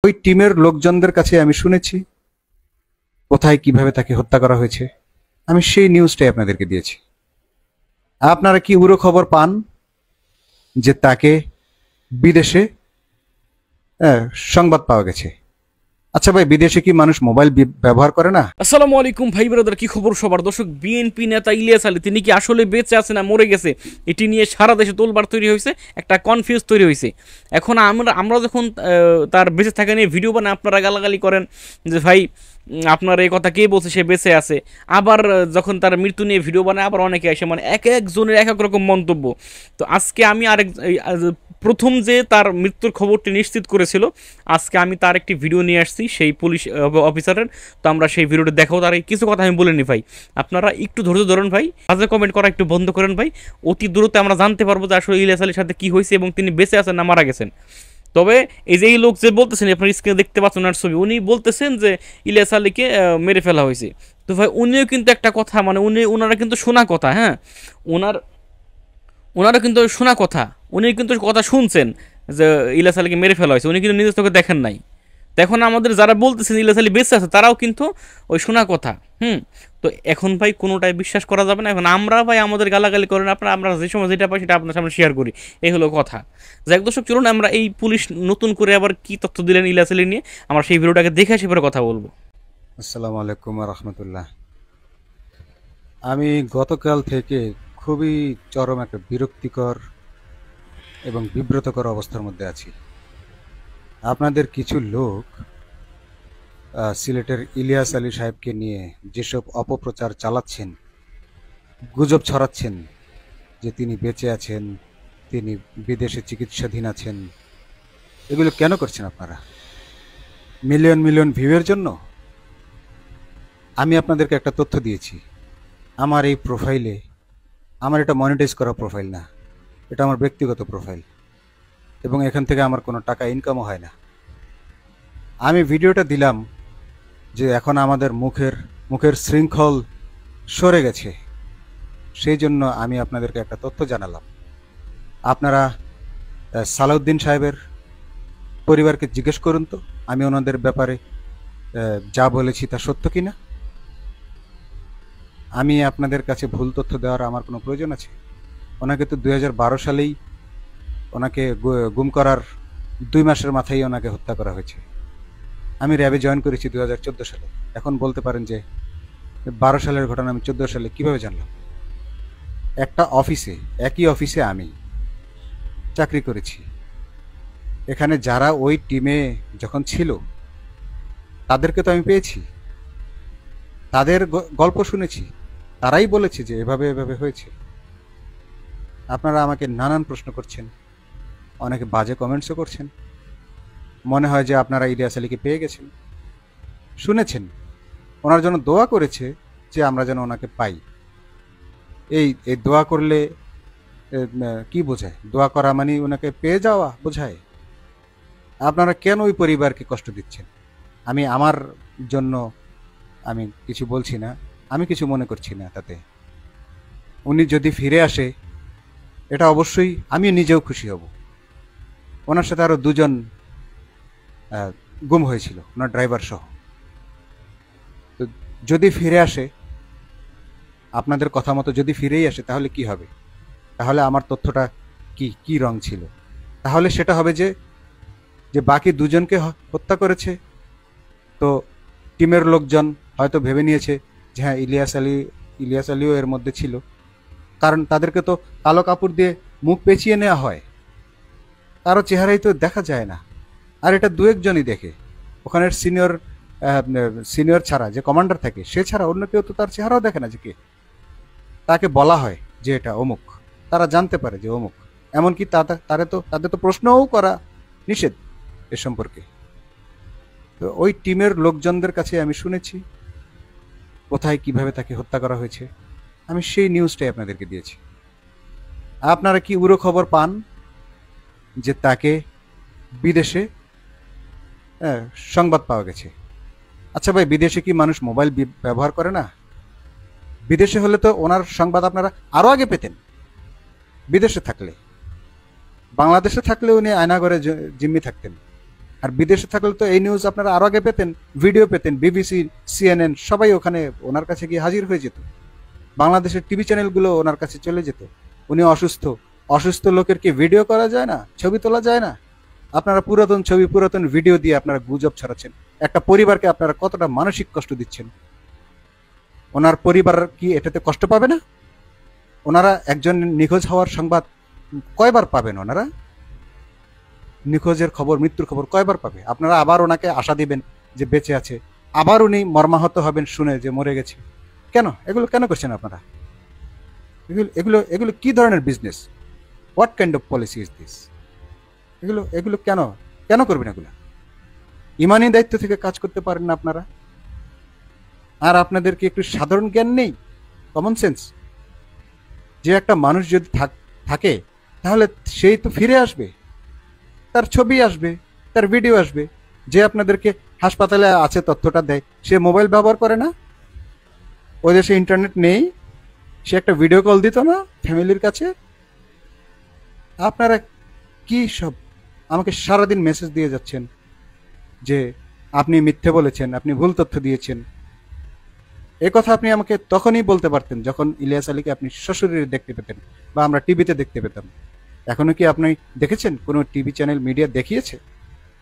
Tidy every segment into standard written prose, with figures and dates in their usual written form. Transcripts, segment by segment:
ওই টিমের লোকজনদের কাছে আমি শুনেছি কোথায় কিভাবে তাকে হত্যা করা হয়েছে। আমি সেই নিউজটাই আপনাদেরকে দিয়েছি। আপনারা কি উড়ো খবর পান যে তাকে বিদেশে আহ, সংবাদ পাওয়া গেছে? আচ্ছা ভাই, বিদেশে কি মানুষ মোবাইল ব্যবহার করে না? আসসালামু আলাইকুম ভাই ব্রাদার, কি খবর সবার? দর্শক, বিএনপি নেতা ইলিয়াস আলী তিনি কি আসলে বেঁচে আছে না মরে গেছে, এটি নিয়ে সারা দেশে তোলবার তৈরি হয়েছে, একটা কনফিউজ তৈরি হয়েছে। এখন আমরা যখন তার বেঁচে থাকা নিয়ে ভিডিও বানাই, আপনারা গালাগালি করেন যে ভাই আপনার এই কথা কে বলছে সে বেঁচে আছে। আবার যখন তার মৃত্যু নিয়ে ভিডিও বানায়, আবার অনেকে আসে, মানে এক একজনের এক এক রকম মন্তব্য। তো আজকে আমি প্রথম যে তার মৃত্যুর খবরটি নিশ্চিত করেছিল, আজকে আমি তার একটি ভিডিও নিয়ে আসছি সেই পুলিশ অফিসারের। তো আমরা সেই ভিডিওটি দেখাও, তার কিছু কথা আমি বলিনি ভাই, আপনারা একটু ধৈর্য ধরেন ভাই, বাজে কমেন্ট করা একটু বন্ধ করেন ভাই। অতি দ্রুত আমরা জানতে পারবো যে আসলে ইলিয়াস আলীর সাথে কি হয়েছে এবং তিনি বেঁচে আছেন না মারা গেছেন। তবে এই যে এই লোক যে বলতেছেন, আপনার স্ক্রিনে দেখতে পাচ্ছেন ওনার ছবি, উনি বলতেছেন যে ইলিয়াস আলীকে মেরে ফেলা হয়েছে। তো ভাই উনিও কিন্তু একটা কথা, মানে ওনারা কিন্তু শোনা কথা, হ্যাঁ, ওনার ওনারা কিন্তু শোনা কথা, উনি কিন্তু কথা শুনছেন যে ইলিয়াস আলীকে মেরে ফেলা হয়েছে, উনি কিন্তু নিজের চোখে দেখেন নাই। তো এখন আমাদের যারা বলতেছেন ইলিয়াস আলী বেঁচে আছে, তারাও কিন্তু ওই শোনা কথা। তো এখন ভাই কোনোটাই বিশ্বাস করা যাবে না। এখন আমরা ভাই আমাদের গালাগালি করেন আপনারা, আমরা যে সময় যেটা পাই সেটা আপনার সামনে শেয়ার করি, এই হলো কথা। যাই দর্শক, চলুন আমরা এই পুলিশ নতুন করে আবার কি তথ্য দিলেন ইলিয়াস আলী নিয়ে, আমরা সেই ভিডিওটাকে দেখে আসি, পরে কথা বলবো। আসসালামু আলাইকুম রহমতুল্লাহ। আমি গতকাল থেকে খুবই চরম একটা বিরক্তিকর এবং বিব্রতকর অবস্থার মধ্যে আছি। আপনাদের কিছু লোক সিলেটের ইলিয়াস আলী সাহেবকে নিয়ে যেসব অপপ্রচার চালাচ্ছেন, গুজব ছড়াচ্ছেন যে তিনি বেঁচে আছেন, তিনি বিদেশে চিকিৎসাধীন আছেন, এগুলো কেন করছেন আপনারা? মিলিয়ন মিলিয়ন ভিউয়ের জন্য? আমি আপনাদেরকে একটা তথ্য দিয়েছি, আমার এই প্রোফাইলে, আমার এটা মনিটাইজ করা প্রোফাইল না, এটা আমার ব্যক্তিগত প্রোফাইল, এবং এখান থেকে আমার কোনো টাকা ইনকামও হয় না। আমি ভিডিওটা দিলাম যে এখন আমাদের মুখের শৃঙ্খল সরে গেছে, সেই জন্য আমি আপনাদেরকে একটা তথ্য জানালাম। আপনারা সালাউদ্দিন সাহেবের পরিবারকে জিজ্ঞেস করুন তো আমি ওনাদের ব্যাপারে যা বলেছি তা সত্য কিনা। আমি আপনাদের কাছে ভুল তথ্য দেওয়ার আমার কোনো প্রয়োজন আছে? ওনাকে তো 2012 সালেই ওনাকে গুম করার 2 মাসের মাথায় ওনাকে হত্যা করা হয়েছে। আমি র্যাবে জয়েন করেছি 2014 সালে। এখন বলতে পারেন যে 12 সালের ঘটনা আমি 14 সালে কিভাবে জানলাম? একটা অফিসে, একই অফিসে আমি চাকরি করেছি। এখানে যারা ওই টিমে যখন ছিল তাদেরকে তো আমি পেয়েছি, তাদের গল্প শুনেছি, তারাই বলেছে যে এভাবে এভাবে হয়েছে। আপনারা আমাকে নানান প্রশ্ন করছেন, অনেকে বাজে কমেন্টসও করছেন। মনে হয় যে আপনারা ইলিয়াস আলীকে পেয়ে গেছেন, শুনেছেন, ওনার জন্য দোয়া করেছে যে আমরা যেন ওনাকে পাই। এই এই দোয়া করলে কি বোঝায়? দোয়া করা মানে ওনাকে পেয়ে যাওয়া বোঝায়? আপনারা কেন ওই পরিবারকে কষ্ট দিচ্ছেন? আমি আমার জন্য আমি কিছু বলছি না, আমি কিছু মনে করছি না তাতে। উনি যদি ফিরে আসে, এটা অবশ্যই আমি নিজেও খুশি হব। ওনার সাথে আরও 2 জন গুম হয়েছিল, ওনার ড্রাইভার সহ। তো যদি ফিরে আসে, আপনাদের কথা মতো যদি ফিরেই আসে, তাহলে কি হবে? তাহলে আমার তথ্যটা কি কি রং ছিল? তাহলে সেটা হবে যে যে বাকি 2 জনকে হত্যা করেছে। তো টিমের লোকজন হয়তো ভেবে নিয়েছে যে হ্যাঁ, ইলিয়াস আলীও এর মধ্যে ছিল, কারণ তাদেরকে তো কালো কাপড় দিয়ে মুখ পেঁচিয়ে নেওয়া হয়, কারো চেহারাই তো দেখা যায় না। আর এটা 2-1 জনই দেখে। ওখানের সিনিয়র ছাড়া, যে কমান্ডার থাকে সে ছাড়া অন্য কেউ তো তার চেহারাও দেখে না যে কে। তাকে বলা হয় যে এটা অমুক, তারা জানতে পারে যে অমুক। এমনকি তাদের তো প্রশ্নও করা নিষেধ এ সম্পর্কে। তো ওই টিমের লোকজনদের কাছে আমি শুনেছি কোথায় কিভাবে তাকে হত্যা করা হয়েছে। আমি সেই নিউজটাই আপনাদেরকে দিয়েছি। আপনারা কি উড়ো খবর পান যে তাকে বিদেশে সংবাদ পাওয়া গেছে? আচ্ছা ভাই, বিদেশে কি মানুষ মোবাইল ব্যবহার করে না? বিদেশে হলে তো ওনার সংবাদ আপনারা আরো আগে পেতেন। বিদেশে থাকলে, বাংলাদেশে থাকলে উনি আয়নাঘরে জিম্মি থাকতেন, আর বিদেশে থাকলে তো এই নিউজ আপনারা আরো আগে পেতেন, ভিডিও পেতেন, বিবিসি, সিএনএন সবাই ওখানে ওনার কাছে গিয়ে হাজির হয়ে যেত। বাংলাদেশের টিভি চ্যানেলগুলো ওনার কাছে চলে যেত। উনি অসুস্থ, অসুস্থ লোকের কি ভিডিও করা যায় না, ছবি তোলা যায় না? আপনারা পুরাতন ছবি, পুরাতন ভিডিও দিয়ে আপনারা গুজব ছড়াচ্ছেন। একটা পরিবারকে আপনারা কতটা মানসিক কষ্ট দিচ্ছেন। ওনার পরিবার কি এটাতে কষ্ট পাবে না? ওনারা একজন নিখোঁজ হওয়ার সংবাদ কয়বার পাবেন? ওনারা নিখোঁজের খবর, মৃত্যুর খবর কয়বার পাবে? আপনারা আবার ওনাকে আশা দিবেন যে বেঁচে আছে, আবার উনি মর্মাহত হবেন শুনে যে মরে গেছে। কেন এগুলো কেন করছেন আপনারা? এগুলো এগুলো এগুলো কি ধরনের business? What kind of policy is this? এগুলো এগুলো কেন কেন করবেন এগুলো? ইমানি দায়িত্ব থেকে কাজ করতে পারেন না আপনারা? আর আপনাদের কি একটু সাধারণ জ্ঞান নেই, কমন সেন্স? যে একটা মানুষ যদি থাকে তাহলে সেই তো ফিরে আসবে, তার ছবি আসবে, তার ভিডিও আসবে। যে আপনাদেরকে হাসপাতালে আছে তথ্যটা দেয়, সে মোবাইল ব্যবহার করে না? ওই দেশে ইন্টারনেট নেই, সে একটা ভিডিও কল দিত না ফ্যামিলির কাছে? আপনারা কি সব আমাকে সারাদিন মেসেজ দিয়ে যাচ্ছেন যে আপনি মিথ্যে বলেছেন, আপনি ভুল তথ্য দিয়েছেন। এ কথা আপনি আমাকে তখনই বলতে পারতেন যখন ইলিয়াস আলীকে আপনি সশরীরে দেখতে পেতেন বা আমরা টিভিতে দেখতে পেতাম। এখনো কি আপনি দেখেছেন? কোনো টিভি চ্যানেল, মিডিয়া দেখিয়েছে?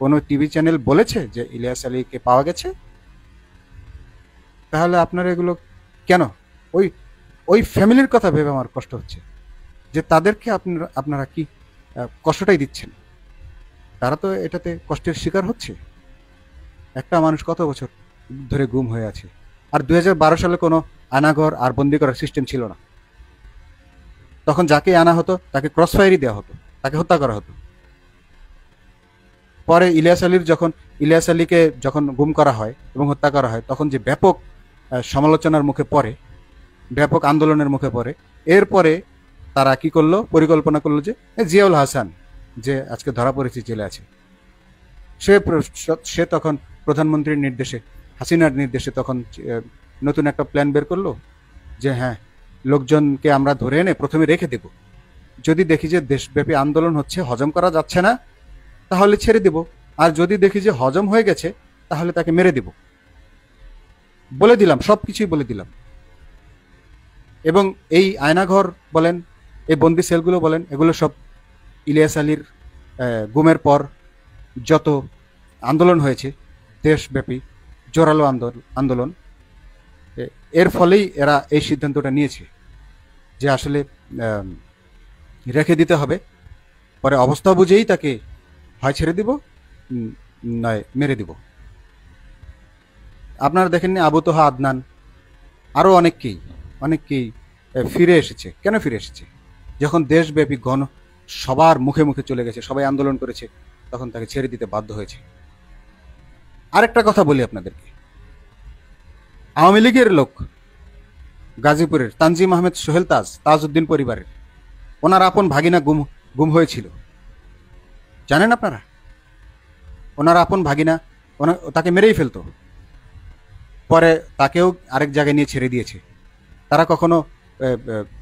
কোনো টিভি চ্যানেল বলেছে যে ইলিয়াস আলীকে পাওয়া গেছে? তাহলে আপনারা এগুলো কেন? ওই ওই ফ্যামিলির কথা ভেবে আমার কষ্ট হচ্ছে যে তাদেরকে আপনারা আপনারা কি কষ্টটাই দিচ্ছেন। তারা তো এটাতে কষ্টের শিকার হচ্ছে। একটা মানুষ কত বছর ধরে গুম হয়ে আছে। আর 2012 সালে কোনো আনাঘর আর বন্দি করার সিস্টেম ছিল না। তখন যাকে আনা হতো তাকে ক্রস ফায়ারই দেওয়া হতো, তাকে হত্যা করা হতো। পরে ইলিয়াস আলীকে যখন গুম করা হয় এবং হত্যা করা হয়, তখন যে ব্যাপক সমালোচনার মুখে পড়ে, ব্যাপক আন্দোলনের মুখে পড়ে, এরপরে তারা কি করলো? পরিকল্পনা করলো যে জিয়াউল হাসান, যে আজকে ধরা পড়েছে, জেলে আছে, সে তখন প্রধানমন্ত্রীর নির্দেশে, হাসিনার নির্দেশে তখন নতুন একটা প্ল্যান বের করলো যে হ্যাঁ, লোকজনকে আমরা ধরে এনে প্রথমে রেখে দেব, যদি দেখি যে দেশব্যাপী আন্দোলন হচ্ছে, হজম করা যাচ্ছে না, তাহলে ছেড়ে দেব, আর যদি দেখি যে হজম হয়ে গেছে তাহলে তাকে মেরে দেব। বলে দিলাম, সবকিছুই বলে দিলাম। এবং এই আয়নাঘর বলেন, এই বন্দি সেলগুলো বলেন, এগুলো সব ইলিয়াস আলীর গুমের পর যত আন্দোলন হয়েছে দেশব্যাপী, জোরালো আন্দোলন, এর ফলেই এরা এই সিদ্ধান্তটা নিয়েছে যে আসলে রেখে দিতে হবে। পরে অবস্থা বুঝেই তাকে হয় ছেড়ে দিব, নয় মেরে দিব। আপনারা দেখেননি আবু তোহা, আদনান, আরও অনেককেই ফিরে এসেছে। কেন ফিরে এসেছে? যখন দেশব্যাপী সবার মুখে মুখে চলে গেছে, সবাই আন্দোলন করেছে, তখন তাকে ছেড়ে দিতে বাধ্য হয়েছে। আরেকটা কথা বলি আপনাদেরকে, আওয়ামী লীগের লোক, গাজীপুরের তানজিম আহমেদ সোহেল তাজউদ্দিন পরিবারের, ওনার আপন ভাগিনা গুম হয়েছিল, জানেন আপনারা? ওনার আপন ভাগিনা তাকে মেরেই ফেলতো, পরে তাকেও আরেক জায়গায় নিয়ে ছেড়ে দিয়েছে। তারা কখনো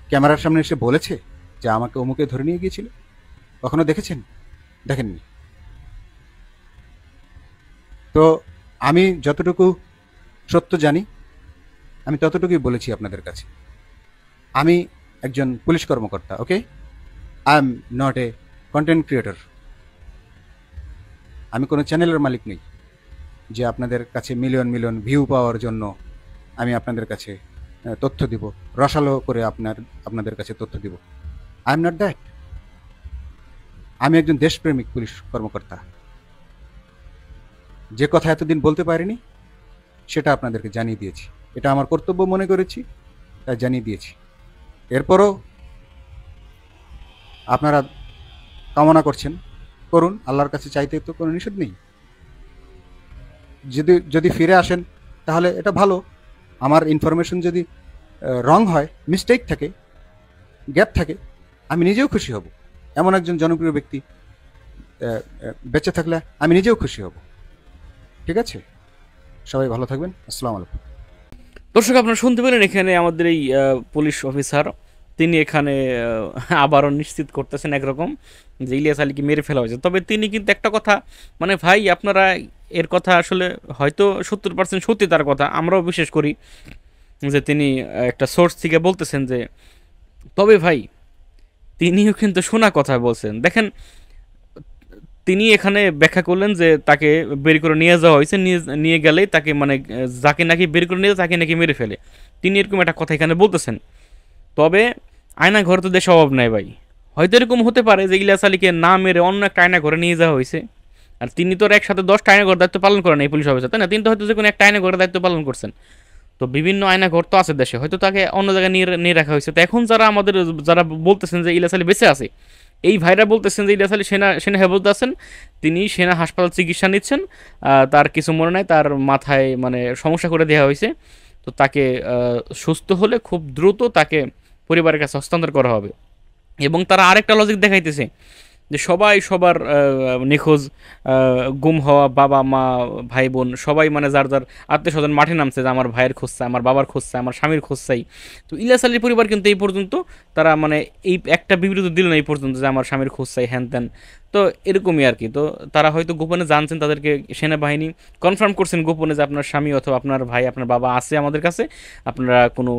ক্যামেরার সামনে এসে বলেছে যে আমাকে অমুকে ধরে নিয়ে গিয়েছিল? কখনো দেখেছেন? দেখেননি। তো আমি যতটুকু সত্য জানি আমি ততটুকুই বলেছি আপনাদের কাছে। আমি একজন পুলিশ কর্মকর্তা, okay? I am not a content creator. আমি কোনো চ্যানেলের মালিক নই যে আপনাদের কাছে মিলিয়ন মিলিয়ন ভিউ পাওয়ার জন্য আমি আপনাদের কাছে তথ্য দিব, রসালো করে আপনাদের কাছে তথ্য দিব। I am not that. আমি একজন দেশপ্রেমিক পুলিশ কর্মকর্তা। যে কথা এতদিন বলতে পারিনি সেটা আপনাদেরকে জানিয়ে দিয়েছি। এটা আমার কর্তব্য মনে করেছি, তাই জানিয়ে দিয়েছি। এরপরও আপনারা কামনা করছেন, করুন, আল্লাহর কাছে চাইতে তো কোনো নিষেধ নেই। যদি ফিরে আসেন তাহলে এটা ভালো। আমার ইনফরমেশন যদি রং হয়, মিস্টেক থাকে, গ্যাপ থাকে, আমি নিজেও খুশি হব। এমন একজন জনপ্রিয় ব্যক্তি বেঁচে থাকলে আমি নিজেও খুশি হব। ঠিক আছে? সবাই ভালো থাকবেন। আসসালামু আলাইকুম। দর্শক, আপনারা শুনতে পেলেন এখানে আমাদের এই পুলিশ অফিসার তিনি এখানে আবারও নিশ্চিত করতেছেন একরকম যে ইলিয়াস আলীকে মেরে ফেলা হয়েছে। তবে তিনি কিন্তু একটা কথা, মানে ভাই আপনারা এর কথা আসলে হয়তো 70% সত্যি তার কথা, আমরাও বিশ্বাস করি যে তিনি একটা সোর্স থেকে বলতেছেন যে, তবে ভাই তিনিও কিন্তু শোনা কথা বলছেন। দেখেন তিনি এখানে ব্যাখ্যা করলেন যে তাকে বের করে নিয়ে যাওয়া হয়েছে, নিয়ে গেলেই তাকে মানে যাকে নাকি বের করে নিয়ে যায় তাকে নাকি মেরে ফেলে, তিনি এরকম একটা কথা এখানে বলতেছেন। তবে আয়না ঘর তো দেশে অভাব নাই ভাই, হয়তো এরকম হতে পারে যে ইলিয়াস আলীকে না মেরে অন্য একটা আয়না ঘরে নিয়ে যাওয়া হয়েছে। আর তিনি তো আর একসাথে 10টা আয়না ঘর দায়িত্ব পালন করেন এই পুলিশ অফিসার, তাই না? তিনি তো হয়তো যে কোনো একটা আয়না ঘরের দায়িত্ব পালন করছেন। তো বিভিন্ন আয়না ঘর তো আছে দেশে, হয়তো তাকে অন্য জায়গায় নিয়ে নিয়ে রাখা হয়েছে। তো এখন যারা বলতেছেন যে ইলিয়াস আলী বেঁচে আছে, এই ভাইরা বলতেছেন যে ইলিয়াস আলী সেনা হেফাজতে আছেন, তিনি সেনা হাসপাতাল চিকিৎসা নিচ্ছেন, তার কিছু মনে নাই, তার মাথায় মানে সমস্যা করে দেওয়া হয়েছে। তো তাকে সুস্থ হলে খুব দ্রুত তাকে পরিবারের কাছে হস্তান্তর করা হবে। এবং তারা আরেকটা লজিক দেখাইতেছে যে সবাই সবার নিখোঁজ, গুম হওয়া বাবা মা ভাই বোন সবাই মানে যার যার আত্মীয় স্বজন মাঠে নামছে যে আমার ভাইয়ের খোঁজ চাই, আমার বাবার খোঁজ চাই, আমার স্বামীর খোঁজ চাই। তো ইলিয়াস আলীর পরিবার কিন্তু এই পর্যন্ত তারা মানে এই একটা বিবৃতি দিল না এই পর্যন্ত যে আমার স্বামীর খোঁজ চাই হ্যান ত্যান। তো এরকমই আর কি। তো তারা হয়তো গোপনে জানছেন, তাদেরকে সেনাবাহিনী কনফার্ম করছেন গোপনে যে আপনার স্বামী অথবা আপনার ভাই আপনার বাবা আছে আমাদের কাছে, আপনারা কোনো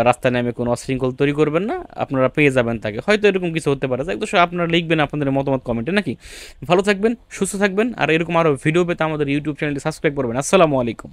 রাস্তায় নেমে কোনো অশৃঙ্খল তৈরি করবেন না, আপনারা পেয়ে যাবেন তাকে। হয়তো এরকম কিছু হতে পারে, যাই তো আপনারা লিখবেন আপনাদের মতামত কমেন্টে নাকি। ভালো থাকবেন, সুস্থ থাকবেন, আর এরকম আরও ভিডিও পেতে আমাদের ইউটিউব চ্যানেলটি সাবস্ক্রাইব করবেন। আসসালামু আলাইকুম।